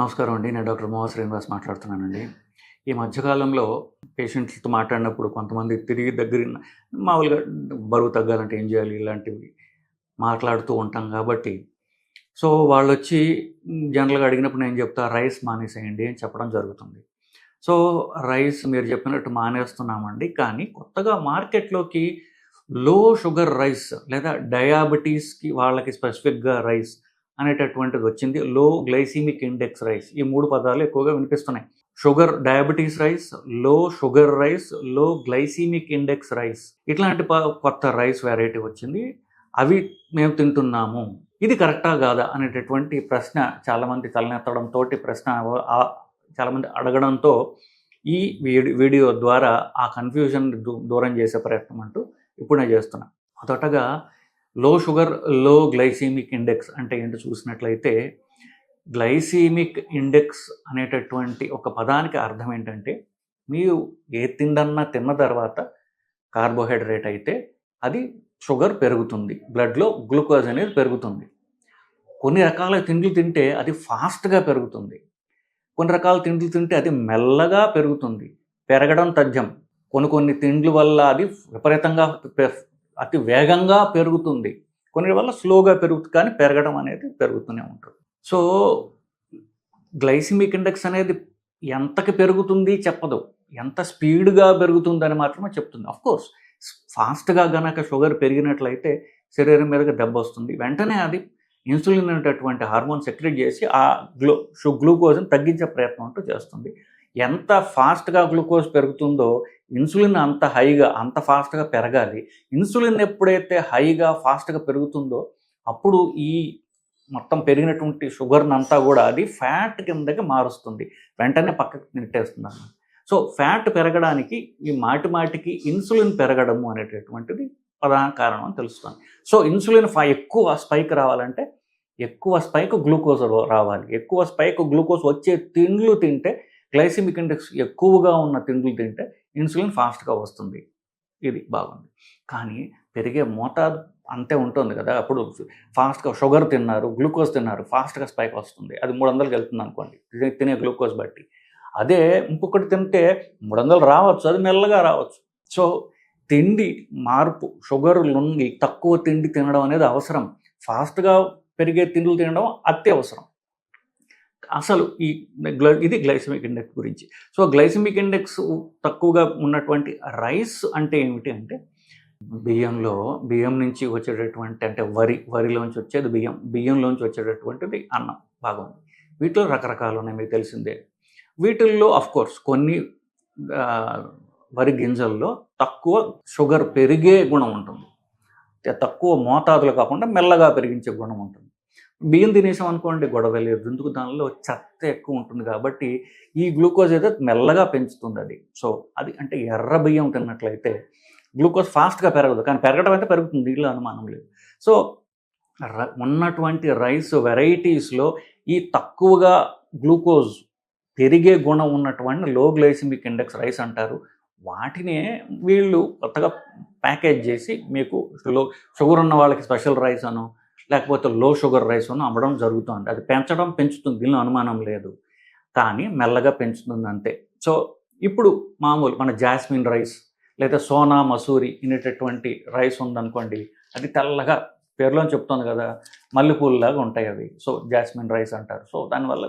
నమస్కారం అండి. నేను డాక్టర్ మోహ శ్రీనివాస్ మాట్లాడుతున్నానండి. ఈ మధ్యకాలంలో పేషెంట్స్‌తో మాట్లాడినప్పుడు కొంతమంది తిరిగి దగ్గర మామూలుగా బరువు తగ్గాలంటే ఏం చేయాలి? ఇలాంటివి మాట్లాడుతూ ఉంటాం కాబట్టి, సో, వాళ్ళొచ్చి జనరల్‌గా అడిగినప్పుడు నేను చెప్తా రైస్ మానేసేయండి అని చెప్పడం జరుగుతుంది. సో, రైస్ మీరు చెప్పినట్టు మానేస్తున్నామండి. కానీ కొత్తగా మార్కెట్‌లోకి లో షుగర్ రైస్ లేదా డయాబెటీస్‌కి వాళ్ళకి స్పెసిఫిక్‌గా రైస్ అనేటటువంటిది వచ్చింది. లో గ్లైసెమిక్ ఇండెక్స్ రైస్. ఈ 3 పదాలు ఎక్కువగా వినిపిస్తున్నాయి. షుగర్ డయాబెటీస్ రైస్, లో షుగర్ రైస్, లో గ్లైసెమిక్ ఇండెక్స్ రైస్. ఇట్లాంటి కొత్త రైస్ వెరైటీ వచ్చింది. అవి మేము తింటున్నాము. ఇది కరెక్టా కాదా అనేటటువంటి ప్రశ్న చాలామంది తలనెత్తడంతోటి చాలామంది అడగడంతో ఈ వీడియో ద్వారా ఆ కన్ఫ్యూజన్ దూరం చేసే ప్రయత్నం అంటూ ఇప్పుడు నేను చేస్తున్నా. మొదటగా లో షుగర్, లో గ్లైసెమిక్ ఇండెక్స్ అంటే ఏంటో చూసినట్లయితే, గ్లైసెమిక్ ఇండెక్స్ అనేటటువంటి ఒక పదానికి అర్థం ఏంటంటే, మీరు ఏ తిండన్నా తిన్న తర్వాత కార్బోహైడ్రేట్ అయితే అది షుగర్ పెరుగుతుంది. బ్లడ్‌లో గ్లూకోజ్ అనేది పెరుగుతుంది. కొన్ని రకాల తిండ్లు తింటే అది ఫాస్ట్‌గా పెరుగుతుంది. కొన్ని రకాల తిండ్లు తింటే అది మెల్లగా పెరుగుతుంది. పెరగడం తథ్యం. కొన్ని తిండ్ల వల్ల అది విపరీతంగా అతి వేగంగా పెరుగుతుంది. కొన్ని వల్ల స్లోగా పెరుగుతుంది, కానీ పెరగడం అనేది పెరుగుతూనే ఉంటుంది. సో, గ్లైసెమిక్ ఇండెక్స్ అనేది ఎంతకి పెరుగుతుంది చెప్పదు. ఎంత స్పీడ్‌గా పెరుగుతుందని మాత్రమే చెప్తుంది. ఆఫ్‌కోర్స్ ఫాస్ట్‌గా గనక షుగర్ పెరిగినట్లయితే శరీరం మీదకి దెబ్బొస్తుంది. వెంటనే అది ఇన్సులిన్ అనేటటువంటి హార్మోన్ సెక్రెట్ చేసి ఆ గ్లూకోజ్‌ని తగ్గించే ప్రయత్నం అంటూ చేస్తుంది. ఎంత ఫాస్ట్‌గా గ్లూకోజ్ పెరుగుతుందో ఇన్సులిన్ అంత ఫాస్ట్‌గా పెరగాలి. ఇన్సులిన్ ఎప్పుడైతే ఫాస్ట్‌గా పెరుగుతుందో అప్పుడు ఈ మొత్తం పెరిగినటువంటి షుగర్‌నంతా కూడా అది ఫ్యాట్ కిందకి మారుస్తుంది. వెంటనే పక్కకి నెట్టేస్తుందన్నమాట. సో, ఫ్యాట్ పెరగడానికి ఈ మాటికి ఇన్సులిన్ పెరగడము అనేటటువంటిది ప్రధాన కారణం అని తెలుస్తుంది. సో, ఇన్సులిన్ ఎక్కువ స్పైక్ రావాలంటే ఎక్కువ స్పైక్ గ్లూకోజ్ రావాలి. ఎక్కువ స్పైక్ గ్లూకోజ్ వచ్చే తిండ్లు తింటే, గ్లైసెమిక్ ఇండెక్స్ ఎక్కువగా ఉన్న తిండ్లు తింటే ఇన్సులిన్ ఫాస్ట్‌గా వస్తుంది. ఇది బాగుంది. కానీ పెరిగే మోతాదు అంతే ఉంటుంది కదా! అప్పుడు ఫాస్ట్‌గా షుగర్ తిన్నారు, గ్లూకోజ్ తిన్నారు, ఫాస్ట్‌గా స్పైక్ వస్తుంది. అది 300కి వెళ్తుందనుకోండి తినే గ్లూకోజ్ బట్టి. అదే ఇంకొకటి తింటే 300 రావచ్చు, అది మెల్లగా రావచ్చు. సో, తిండి మార్పు, షుగర్‌లుండి తక్కువ తిండి తినడం అనేది అవసరం. ఫాస్ట్‌గా పెరిగే తిండ్లు తినడం అత్యవసరం. అసలు ఇది గ్లైసెమిక్ ఇండెక్స్ గురించి. సో, గ్లైసెమిక్ ఇండెక్స్ తక్కువగా ఉన్నటువంటి రైస్ అంటే ఏమిటి అంటే, బియ్యం నుంచి వచ్చేటటువంటి అంటే వరిలోంచి వచ్చేది బియ్యంలోంచి వచ్చేటటువంటిది అన్నం భాగం. వీటిలో రకరకాలు ఉన్నాయి, మీకు తెలిసిందే. వీటిల్లో ఆఫ్‌కోర్స్ కొన్ని వరి గింజల్లో తక్కువ షుగర్ పెరిగే గుణం ఉంటుంది. తక్కువ మోతాదులో కాకుండా మెల్లగా పెరిగించే గుణం ఉంటుంది. బియ్యం తినేసాం అనుకోండి, గొడవ లేదు. ఎందుకు, దానిలో చెత్త ఎక్కువ ఉంటుంది కాబట్టి ఈ గ్లూకోజ్ ఏదో మెల్లగా పెంచుతుంది అది. సో, అది అంటే ఎర్ర బియ్యం తిన్నట్లయితే గ్లూకోజ్ ఫాస్ట్‌గా పెరగదు, కానీ పెరగడం అయితే పెరుగుతుంది, దీనిలో అనుమానం లేదు. సో, ఉన్నటువంటి రైస్ వెరైటీస్‌లో ఈ తక్కువగా గ్లూకోజ్ పెరిగే గుణం ఉన్నటువంటి లో గ్లైసెమిక్ ఇండెక్స్ రైస్ అంటారు. వాటినే వీళ్ళు కొత్తగా ప్యాకేజ్ చేసి మీకు షుగర్ ఉన్న వాళ్ళకి స్పెషల్ రైస్ అనో, లేకపోతే లో షుగర్ రైస్ అనో అమ్మడం జరుగుతుంది. అది పెంచుతుంది, దీనిలో అనుమానం లేదు. కానీ మెల్లగా పెంచుతుంది అంతే. సో, ఇప్పుడు మామూలు మన జాస్మిన్ రైస్ లేదా సోనా మసూరి అనేటటువంటి రైస్ ఉందనుకోండి, అది తెల్లగా పేరులో చెప్తుంది కదా, మల్లెపూలులాగా ఉంటాయి అవి. సో, జాస్మిన్ రైస్ అంటారు. సో, దానివల్ల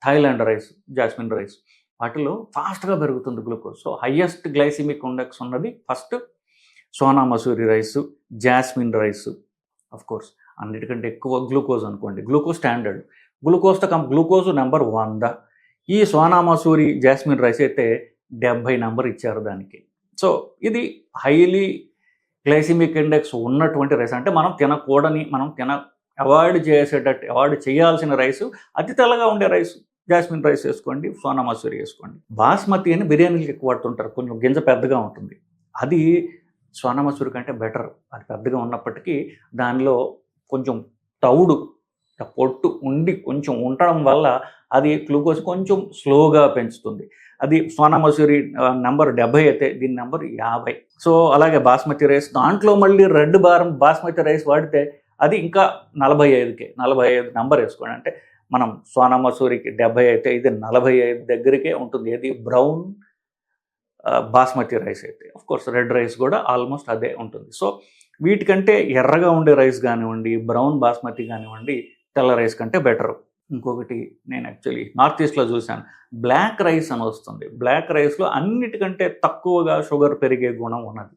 థాయిలాండ్ రైస్, జాస్మిన్ రైస్ వాటిలో ఫాస్ట్‌గా పెరుగుతుంది glucose. So, highest glycaemic index ఉన్నది first Sona Masoori rice, jasmine rice. Of course అన్నిటికంటే ఎక్కువ గ్లూకోజ్ అనుకోండి. Glucose standard. Glucose number 100. ఈ సోనా మసూరి, జాస్మిన్ రైస్ అయితే 70 నెంబర్ ఇచ్చారు దానికి. సో, ఇది హైలీ గ్లైసెమిక్ ఇండెక్స్ ఉన్నటువంటి రైస్. అంటే మనం అవాయిడ్ చేయాల్సిన రైసు అతి తెల్లగా ఉండే రైసు. జాస్మిన్ రైస్ వేసుకోండి, సోనా మసూరి వేసుకోండి. బాస్మతి అని బిర్యానీకి ఎక్కువ వాడుతుంటారు, కొంచెం గింజ పెద్దగా ఉంటుంది. అది సోనా మసూరి కంటే బెటర్. అది పెద్దగా ఉన్నప్పటికీ దానిలో కొంచెం తౌడు, పొట్టు ఉండి కొంచెం ఉండడం వల్ల అది గ్లూకోజ్ కొంచెం స్లోగా పెంచుతుంది. అది సోనా మసూరి నెంబర్ 70 అయితే దీని నెంబర్ 50. సో, అలాగే బాస్మతి రైస్, దాంట్లో మళ్ళీ బాస్మతి రైస్ వాడితే అది ఇంకా 45 నెంబర్ వేసుకోండి. అంటే మనం సోనా మసూరికి 70 అయితే ఇది 45 దగ్గరికే ఉంటుంది. ఏది బ్రౌన్ బాస్మతి రైస్ అయితే. కోర్స్ రెడ్ రైస్ కూడా ఆల్మోస్ట్ అదే ఉంటుంది. సో వీటికంటే ఎర్రగా ఉండే రైస్ కానివ్వండి, బ్రౌన్ బాస్మతి కానివ్వండి, తెల్ల రైస్ కంటే బెటరు. ఇంకొకటి నేను యాక్చువల్లీ నార్త్ ఈస్ట్లో చూశాను, బ్లాక్ రైస్ అని వస్తుంది. బ్లాక్ రైస్లో అన్నిటికంటే తక్కువగా షుగర్ పెరిగే గుణం ఉన్నది.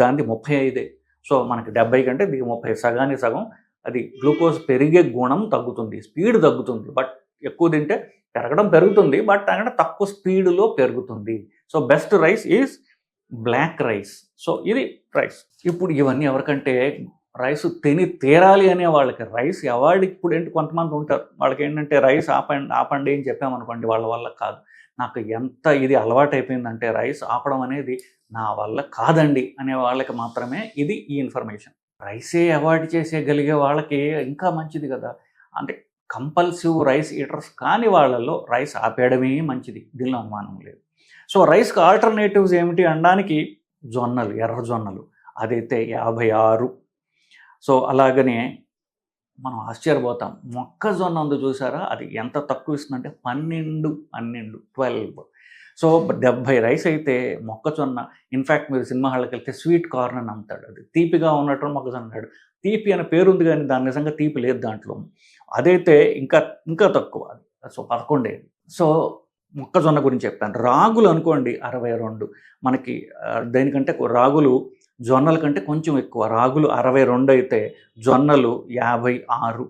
దాన్ని 35. సో మనకి 70 కంటే దీనికి 30, సగానికి సగం. అది గ్లూకోజ్ పెరిగే గుణం తగ్గుతుంది, స్పీడ్ తగ్గుతుంది. బట్ ఎక్కువ తింటే పెరుగుతుంది, బట్ అంటే తక్కువ స్పీడ్లో పెరుగుతుంది. So best rice is black rice. So ఇది రైస్. ఇప్పుడు ఇవన్నీ ఎవరికంటే రైస్ తిని తీరాలి అనే వాళ్ళకి రైస్ అవాయిడ్. ఇప్పుడు ఏంటి కొంతమంది ఉంటారు, వాళ్ళకి ఏంటంటే రైస్ ఆపండి అని చెప్పామనుకోండి, వాళ్ళ వల్ల కాదు. నాకు ఎంత ఇది అలవాటు అయిపోయిందంటే రైస్ ఆపడం అనేది నా వల్ల కాదండి అనే వాళ్ళకి మాత్రమే ఇది ఈ ఇన్ఫర్మేషన్. రైసే అవాయిడ్ చేసేయగలిగే వాళ్ళకి ఇంకా మంచిది కదా. అంటే కంపల్సివ్ రైస్ ఈటర్స్ కాని వాళ్ళల్లో రైస్ ఆపేయడమే మంచిది, దీనిలో అనుమానం లేదు. సో రైస్కి ఆల్టర్నేటివ్స్ ఏమిటి అనడానికి జొన్నలు, ఎర్ర జొన్నలు, అదైతే 56. సో అలాగనే మనం ఆశ్చర్యపోతాం, మొక్కజొన్న ఉంది చూసారా, అది ఎంత తక్కువ ఇస్తుందంటే 12. సో 70 రైస్ అయితే మొక్కజొన్న. ఇన్ఫ్యాక్ట్ మీరు సినిమా హాల్కి వెళ్తే స్వీట్ కార్న్ అని అమ్ముతాడు, అది తీపిగా ఉన్నట్టు మొక్కజొన్న అంటాడు. తీపి అనే పేరు ఉంది కానీ దాని నిజంగా తీపి లేదు దాంట్లో. అదైతే ఇంకా ఇంకా తక్కువ, అది సో 11. సో మొక్కజొన్న గురించి చెప్పాను. రాగులు అనుకోండి 62. మనకి దేనికంటే రాగులు జొన్నల కంటే కొంచెం ఎక్కువ. రాగులు 62 అయితే జొన్నలు 56.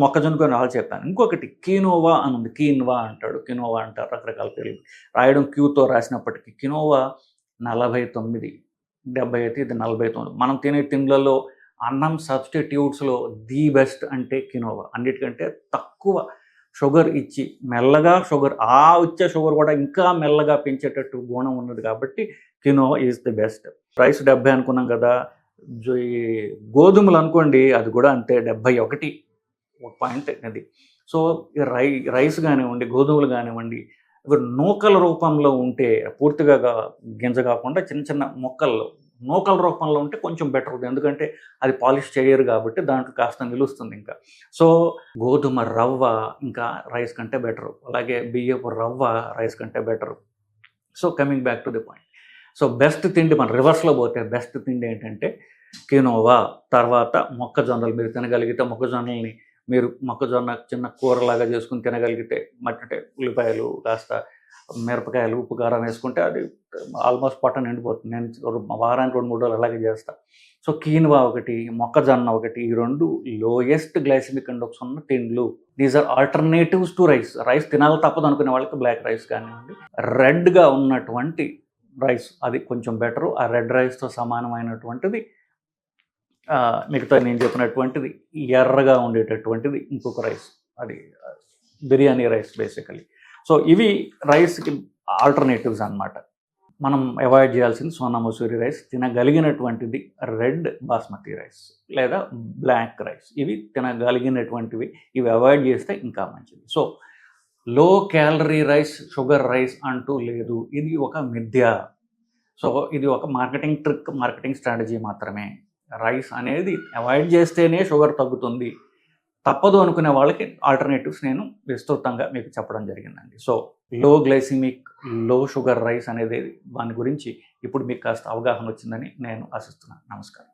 మొక్కజొన్న కొన్ని రాళ్ళు చెప్పాను. ఇంకొకటి కీనోవా అని ఉంది, కీన్వా అంటాడు, కినోవా అంటారు, రకరకాల పేర్లు రాయడం క్యూతో రాసినప్పటికీ. కినోవా 49. 70 అయితే ఇది 49. మనం తినే తిండ్లలో అన్నం సబ్స్టిట్యూట్స్లో ది బెస్ట్ అంటే కినోవా. అన్నిటికంటే తక్కువ షుగర్ ఇచ్చి మెల్లగా వచ్చే షుగర్ కూడా ఇంకా మెల్లగా పెంచేటట్టు గుణం ఉన్నది కాబట్టి quinoa is the best. Rice 70 అనుకున్నాం కదా. ఈ గోధుమలు అనుకోండి, అది కూడా అంతే, 71 పాయింట్ అది. సో రైస్ కానివ్వండి, గోధుమలు కానివ్వండి, ఇవి నూకల రూపంలో ఉంటే, పూర్తిగా గింజ కాకుండా చిన్న చిన్న మొక్కల్లో నూకల రూపంలో ఉంటే కొంచెం బెటర్ అవుతుంది. ఎందుకంటే అది పాలిష్ చేయరు కాబట్టి దాంట్లో కాస్త నిలుస్తుంది ఇంకా. సో గోధుమ రవ్వ ఇంకా రైస్ కంటే బెటరు, అలాగే బియ్యపు రవ్వ రైస్ కంటే better. So coming back to the point. So best తిండి, మన రివర్స్లో పోతే బెస్ట్ తిండి ఏంటంటే కినోవా, తర్వాత మొక్కజొన్నలు. మీరు తినగలిగితే మొక్కజొన్నల్ని మీరు మొక్కజొన్న చిన్న కూరలాగా చేసుకుని తినగలిగితే, మట్టే ఉల్లిపాయలు కాస్త మిరపకాయలు ఉప్పు కారం వేసుకుంటే అది ఆల్మోస్ట్ పొట్ట నిండిపోతుంది. నేను వారానికి 2-3 రోజులు అలాగే చేస్తాను. సో కీన్వా ఒకటి, మొక్కజొన్న ఒకటి, ఈ 2 లోయెస్ట్ గ్లైసెమిక్ ఇండెక్స్ ఉన్న తిండ్లు. These are alternatives to rice. Rice తినాలి తప్పదు అనుకునే వాళ్ళకి బ్లాక్ రైస్ కానివ్వండి. రెడ్గా ఉన్నటువంటి రైస్ అది కొంచెం బెటరు. ఆ రెడ్ రైస్తో సమానమైనటువంటిది మిగతా నేను చెప్పినటువంటిది ఎర్రగా ఉండేటటువంటిది ఇంకొక రైస్, అది బిర్యానీ రైస్ బేసికలీ. సో ఇవి రైస్కి ఆల్టర్నేటివ్స్ అన్నమాట. మనం అవాయిడ్ చేయాల్సింది సోనా మసూరి రైస్, తినగలిగినటువంటిది రెడ్ బాస్మతి రైస్ లేదా బ్లాక్ రైస్. ఇవి తినగలిగినటువంటివి, ఇవి అవాయిడ్ చేస్తే ఇంకా మంచిది. So low calorie rice, sugar rice అంటూ లేదు, ఇది ఒక మిథ్య. సో ఇది ఒక మార్కెటింగ్ ట్రిక్, మార్కెటింగ్ స్ట్రాటజీ మాత్రమే. రైస్ అనేది అవాయిడ్ చేస్తేనే షుగర్ తగ్గుతుంది, తప్పదు అనుకునే వాళ్ళకి ఆల్టర్నేటివ్స్ నేను విస్తృతంగా మీకు చెప్పడం జరిగిందండి. సో లో గ్లైసిమిక్, లో షుగర్ రైస్ అనేది దాని గురించి ఇప్పుడు మీకు కాస్త అవగాహన వచ్చిందని నేను ఆశిస్తున్నాను. నమస్కారం.